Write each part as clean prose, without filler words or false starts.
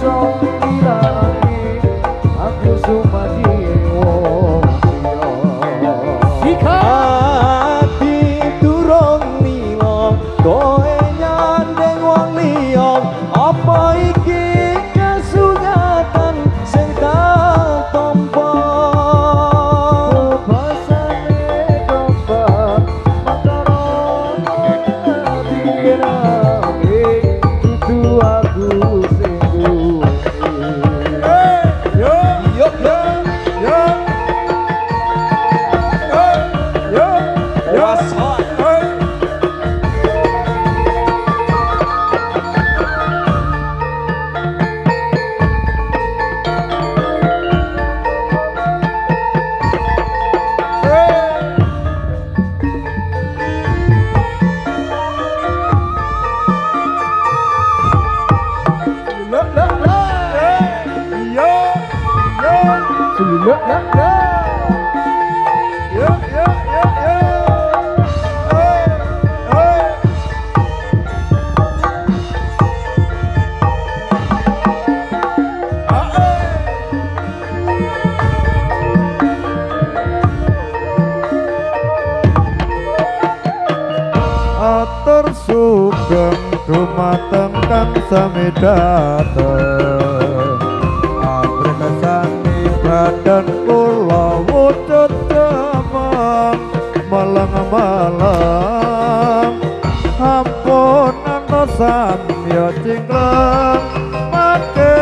iso ngilangi aku sumadi wong liya Sika ati durung mila koe nyandeng wong liya apa iki kesunyatan sing tak tampa basane domba mantara dikirake dudu aku sing duwe yo yo yo yo yo yo atur sugeng dumateng kang sami dateng amrih kesani badan kula wujud demam malang-malang ampun antos samya cingkleng make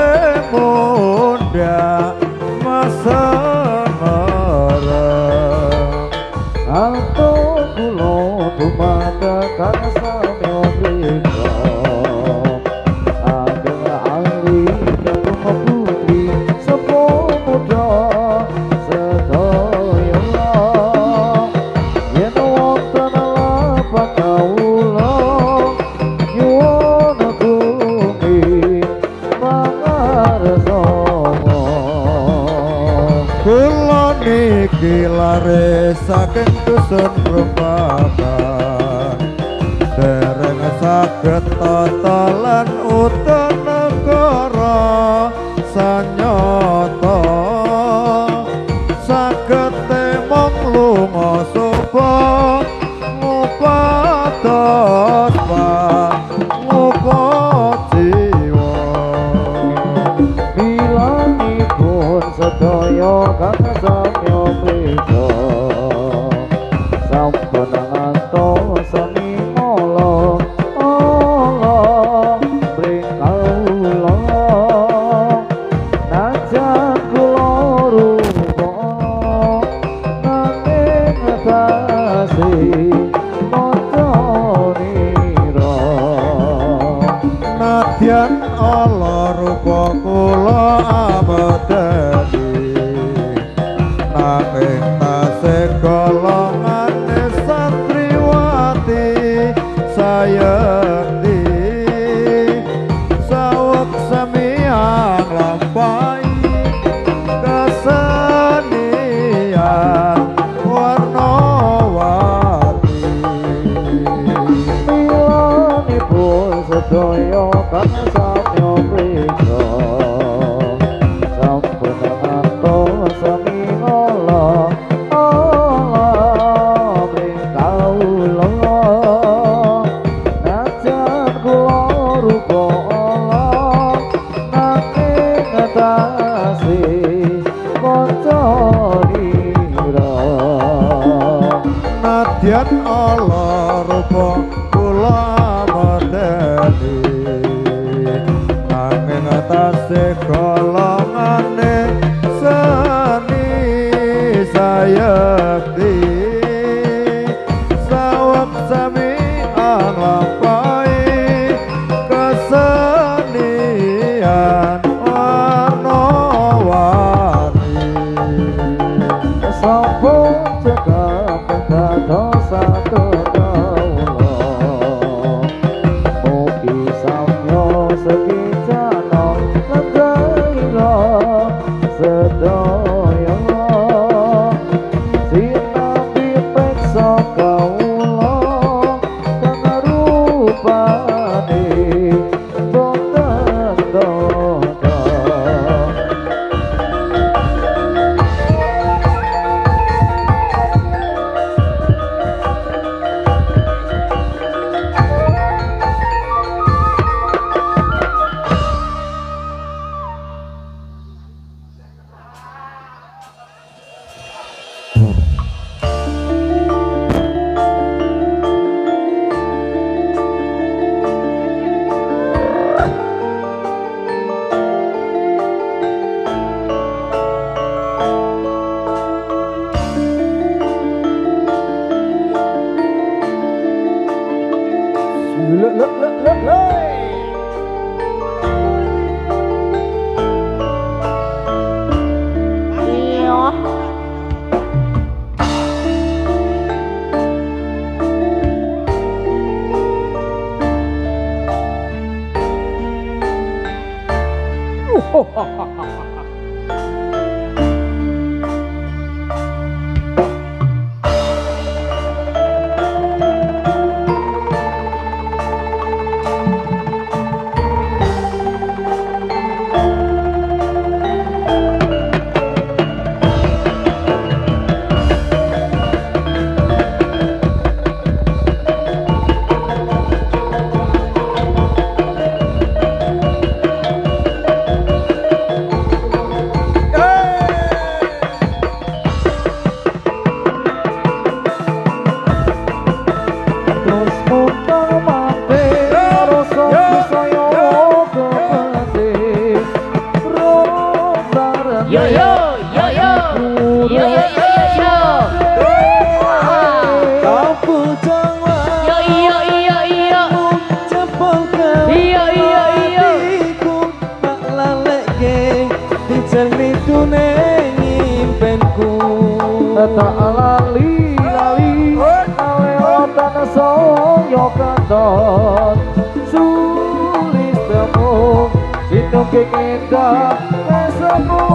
mundhak masenareng atur kula dumateng kang sami mrika ageng ali kang putri sepuh muda sedaya yen wonten lapak kawula nyuwun bumi pangarsa kula niki lare saking dusun Rembaka dereng saged totolan utan negara sanyata saged temong lunga sopa ngupados ngupa jiwa bilangipun sedaya kang samya mrika sampun ngantos sami mala Allah bringkaulah najan kula rupa nanging tasih macanira nadyan Allah rupa kula abadi nanging tasih golongane satriwati sayekti saweg samiyang lampahi kesenian warna-warni milanipun sedaya kang samya mrika sampun ngantos sami Allah bringkaulah najan kula rupa Allah nanging tasih macanira nadyan Allah rupa kula medeni nanging tasih golongane seni sayekti saweg sami anglampahi kesenian warna-warni sampun cekap dados kawula mugi samya sekijana negara sedaya sinapi peksa kawula kang rupane boten dodo Tak lali Naleotan saya kandhon sulis temu sinungking endah esemu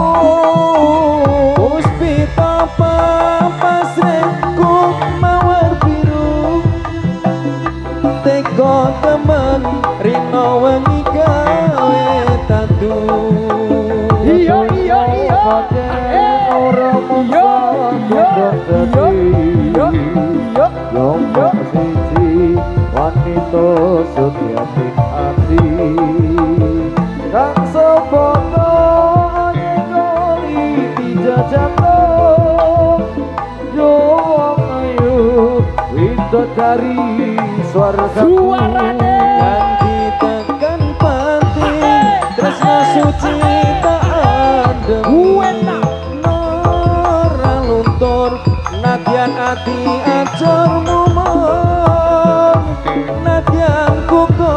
puspita pasrenku mawar biru teko temen rino wengi gawe tatu iya ora siji wanita setiati hati kang sepoto nyengoli dijajato yo ayu widodari suarane nganti tekan pati tresna suci tak adem nadyan ati acur mumon nadyan kuko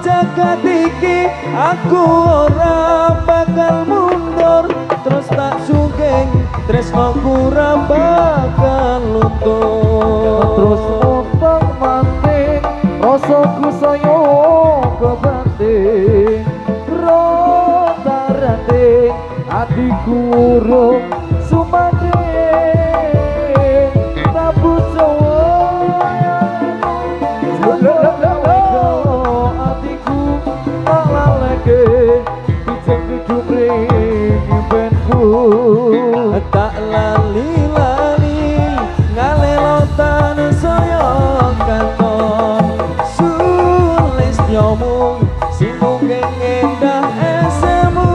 jagat iki aku ora bakal mundur terus tak sugeng tresnoku ora bakal luntur terus utang mati rasaku saya kebanting rotarate atiku urung sumade tak lali ngalelotan saya kanton sulis nyomong sinungking endah esemu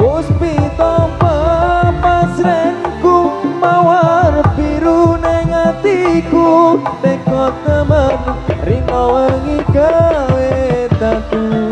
puspita pasrenku mawar biru neng atiku teko temen rino wengi gawe tatu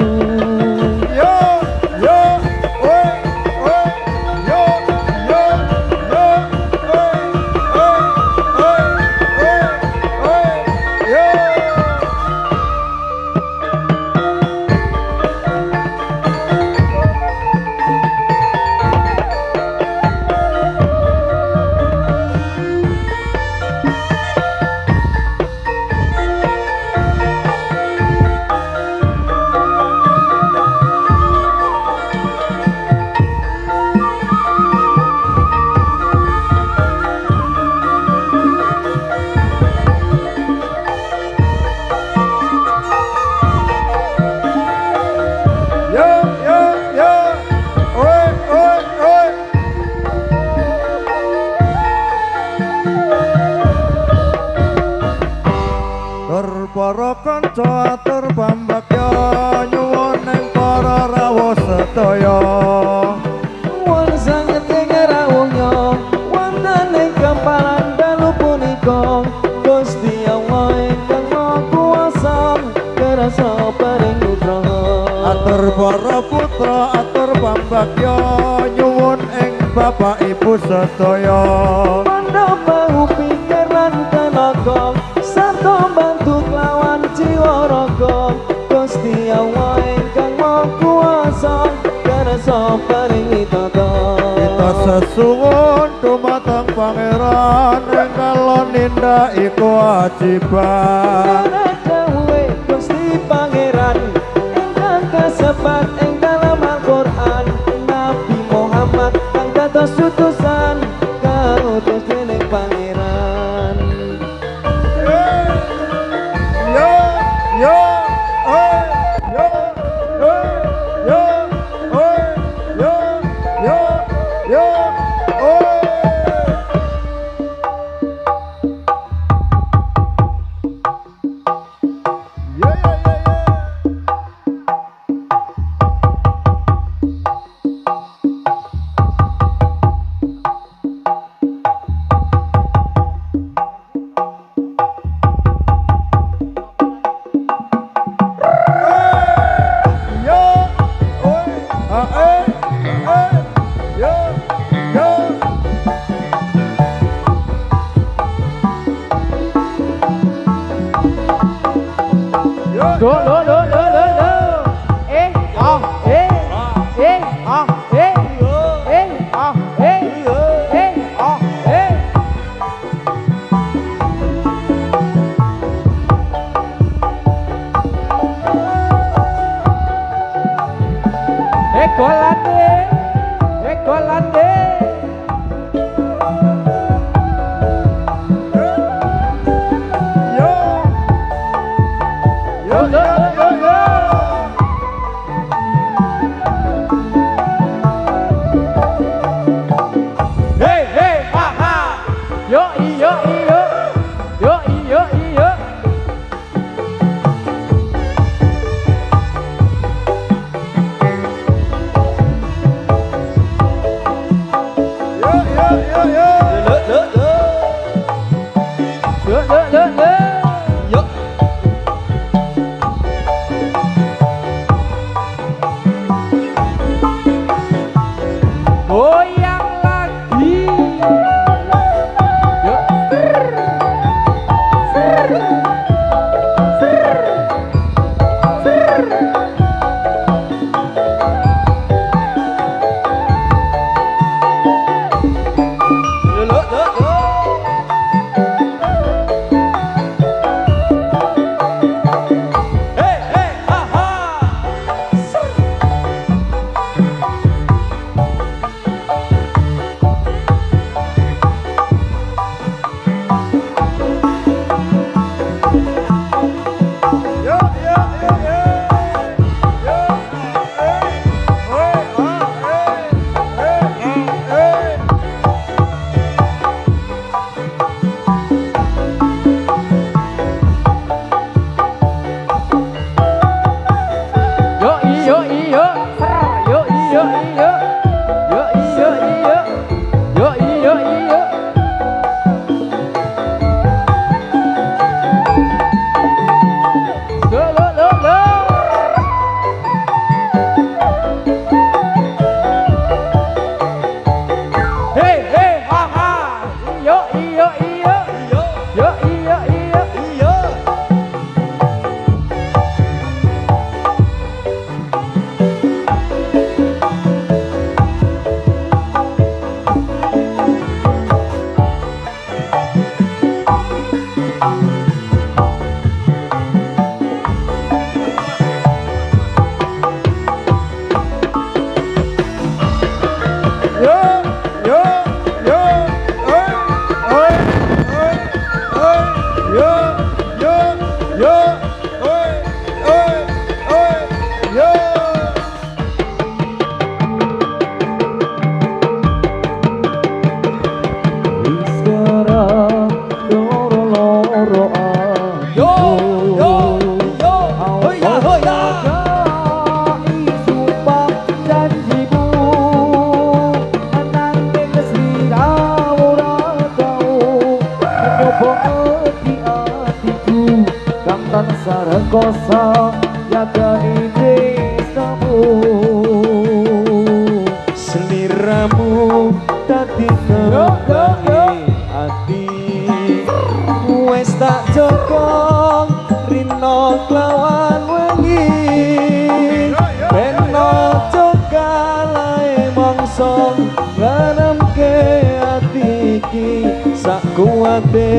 para kanca atur pambagya nyuwun ing para rawuh sedaya wong sanget ing rawuhnya wonten ing kempalan dalu punika Gusti Allah ingkang Maha Kuwasa kersa paring nugraha atur para putra atur pambagya nyuwun ing bapak ibu sedaya pandha bahu pikir lan tenaga sarta bantu lawan jiwa raga Gusti Allah ingkang Maha Kuwasa kersa paring tata kita sesuwun dumateng pangeran ingkang nindaki kewajiban dawuhe Gusti Pangeran ingkang kasebat ing dalem golande, golande. Yo, yo, yo, yo, yo. Hey, hey, ha, ha. Yo, yo, yo. Yo, yo, yo. Yo, yo, yo, yo. Yo, yo, yo. Goyang lagi. Yo. Yo, yo, yo, yo. Yo, hey. Yo, yo, yo. Yo, yo, yo. Yo, yo, yo. Yo, yo, yo. Lo, lo, lo, lo. Hey, hey, ha, ha. Yo, yo, yo. Yo, yo, yo. Yo, yo, yo, oi, yo, yo, yo, yo. Sekarang loro-loro Yo, yo, yo, hoya, hoya. sumpah janjimu menangin seliramu ratau mencoba hati-hatiku kang tansah rekoso yagani desamu Seliramu dadi ngenangi ati wes tak joko rino kelawan wengi ben ojo kalae mangsa nganemke ati iki sak kuwate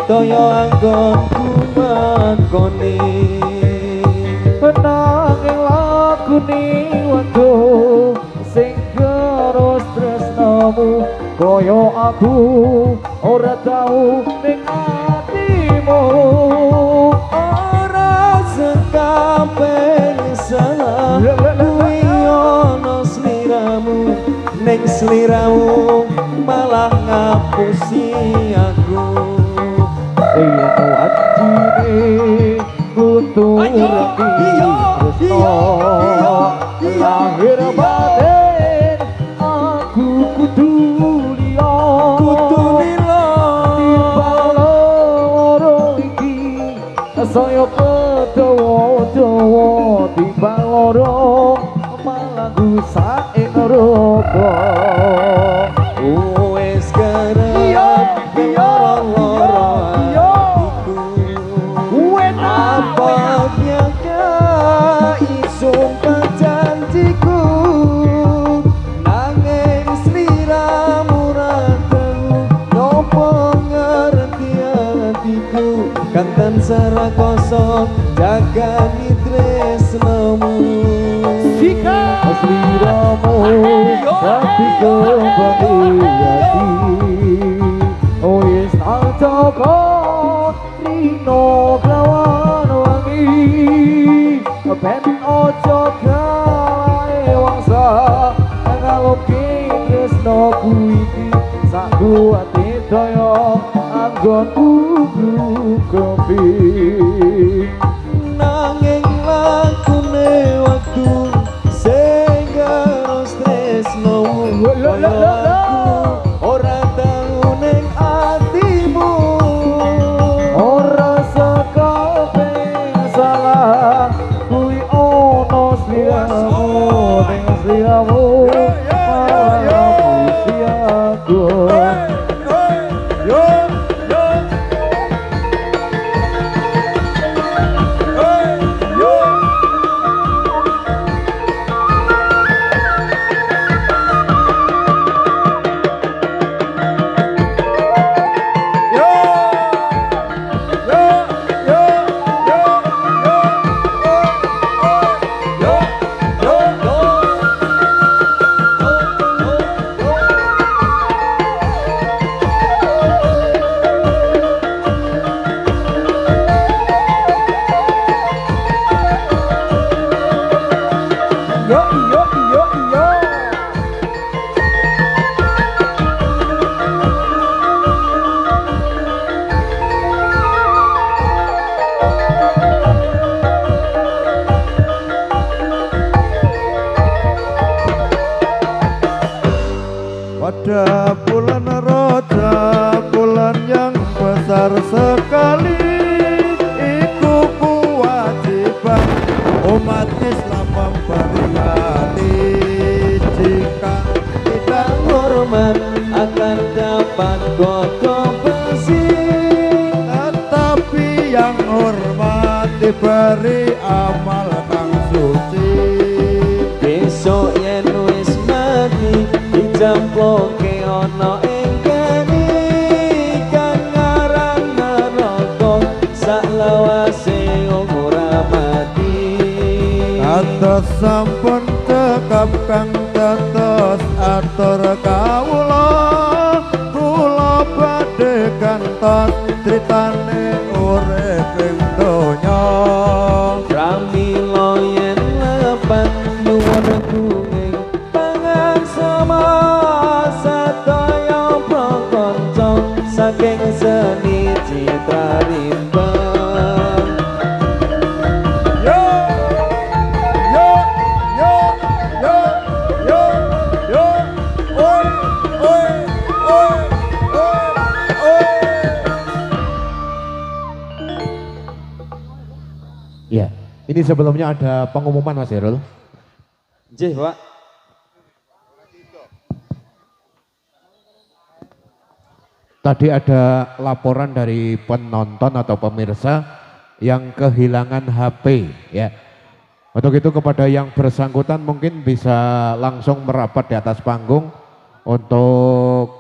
toya anggonku makoni menanging lagu ni waktu sing terus tresnamu koyo aku ora tau ning atimu ora sekapeng salah kuwi ono sliramu ning sliramu malah ngapusi aku iya wajine kudu reti lahir batin aku kudu liya kudu lila loro iki saya pedawa-dawa timbang loro malah rusak ing neraka wes kerep Iya, iya, loro iya, atiku Wena, apa nyangka sumpah janjiku nanging sliramu ratau nopo ngerti hatiku kan tansah kosong jaga tresnamu Sika sliramu tapi kembali hati. Oh yes, tak joko Rino kawan wangi Ben ojo gawe wangsa Kalau tresno kuiki sak kuati doyo anggonku grupi Nanging lakune waktu sehingga tresno ora tau ning atimu. Ora sakabe salah kuwi ono sliramu ning sliramu aku Pada bulan Rajab, bulan yang besar sekali, itu kewajiban umat Islam memperingati. Jika Tidak hormat akan dapat godok besi, tetapi yang hormat diberi amal kang suci. besok yen wis mati dicamploke ana ing kene kang aran neraka sak lawase ora mati. Atas sampun cekap kang tetes atur kawula, kula badhe kantos critane urip ing donya. Pramila yen lepan nuwunku ing pangan sama sadaya prakanca saking seni citra rimbang. Yo yo yo yo yo yo oi oi oi oi. Ya, ini sebelumnya ada pengumuman Mas Herul. Nggih, Pak. Tadi ada laporan dari penonton atau pemirsa yang kehilangan HP ya. Untuk itu kepada yang bersangkutan mungkin bisa langsung merapat di atas panggung untuk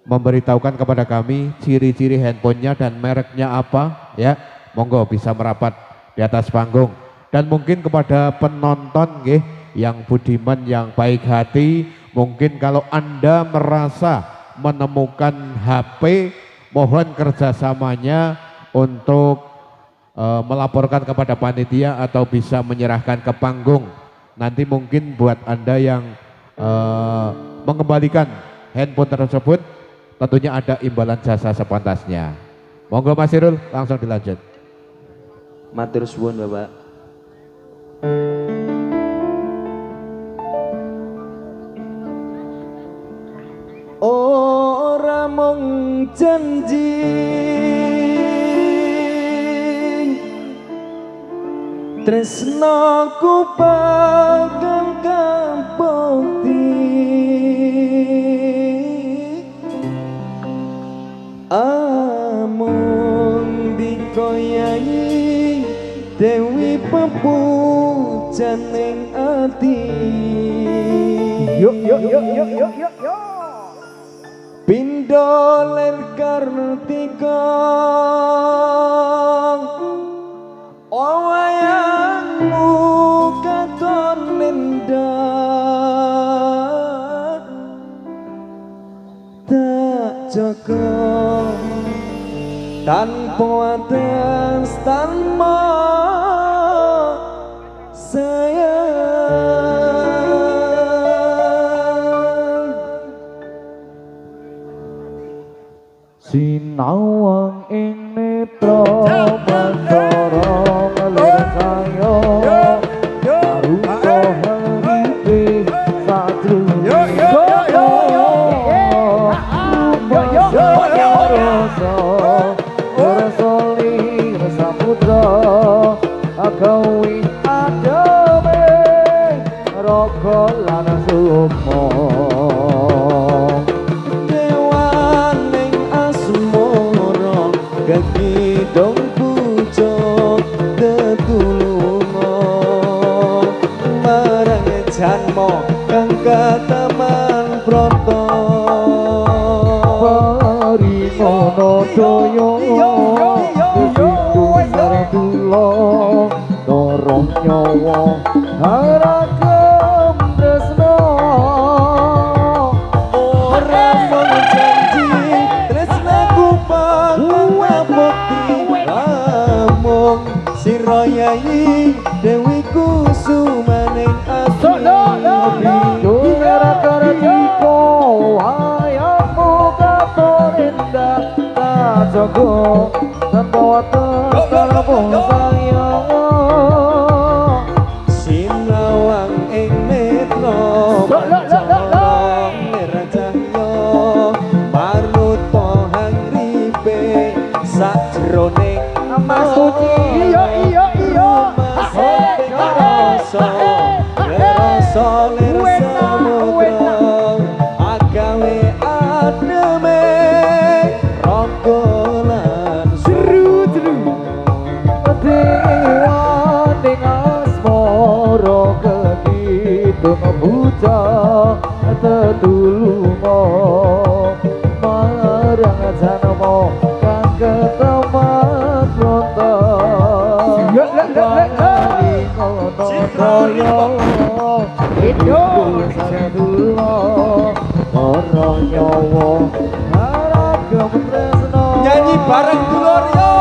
memberitahukan kepada kami ciri-ciri handphonenya dan mereknya apa ya. Monggo bisa merapat di atas panggung. Dan mungkin kepada penonton nggih yang budiman, yang baik hati, mungkin kalau Anda merasa menemukan HP, mohon kerjasamanya untuk melaporkan kepada panitia atau bisa menyerahkan ke panggung. Nanti mungkin buat Anda yang mengembalikan handphone tersebut, tentunya ada imbalan jasa sepantasnya. Monggo Mas Irul, langsung dilanjut. Matur suwun, Bapak. Ora mung janji tresnaku bakal kabukti, amun dikoyahi Dewi pepujan ning ati. Yuk yuk yuk yuk yuk yuk yuk. Pindho ler kartika wayangmu katon nendang. tanpa atas tanpa sayang. Sinawang ing netra Bathara ngelir saya Arupa haripe sadurunge rasa ling saputra agawi ademe raga lan sukma Dewaning asmara kekidong puja tetulunga marang janma kang kataman prata Parimono daya Sartula dorong nyawa haragam tresna ora mung janji tresnaku pangabekti lamun sira yai dewi kusumaning ati Gara-gara diko ayahmu katorinda tak jago tanpa wates tanpa sayang sinawang ing netra Bathara nircahya maruta hangripe sajroning Mas Suci iya rasa lir samudra agawe ademe raga lan Dewaning asmara kekidung puja tetulunga marang janma kang ketemat ronta nyanyi bareng dulur yo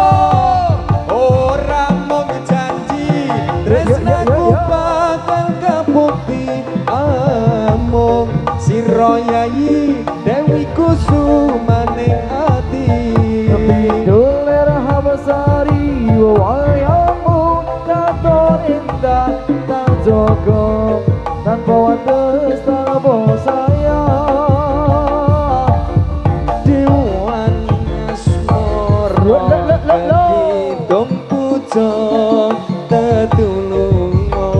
ora mung janji tresnaku bakal kabukti amung sira yai dewi kusumaning ati Doler habasari wayangmu katon indah tak jaga tanpa wates tanpa sayang dewan asmara kekidong puja tetulunga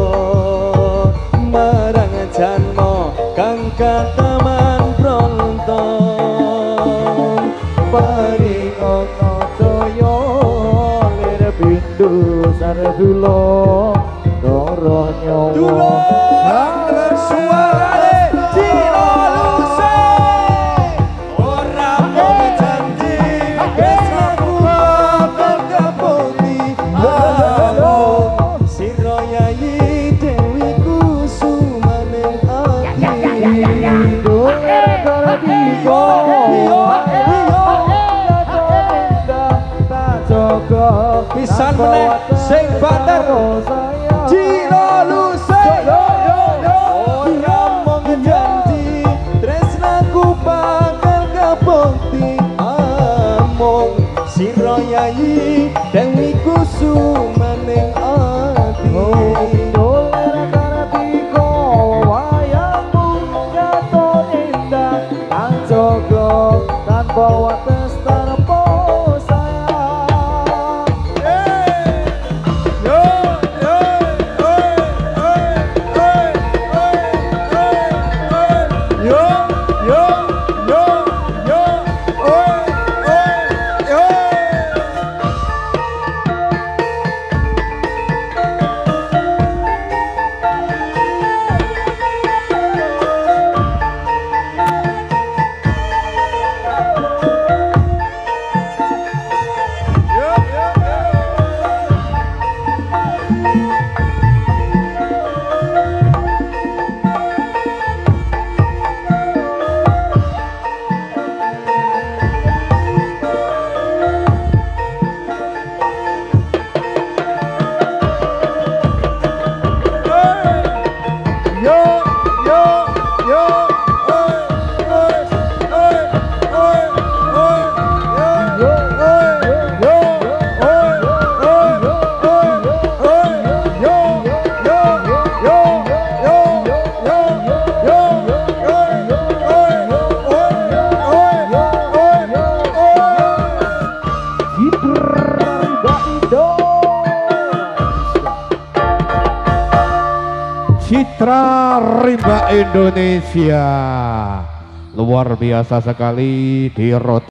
marang janma kang kataman pronton paringono daya lir bindu sardulo doro nyawa dulur suarane Ciro Luse ora mung janji tresnaku bakal kabukti amung sira yai dewi kusumaning ati doler karatiko pisan meneh sing banter Ciro Luse Citra Rimba Indonesia. Luar biasa sekali di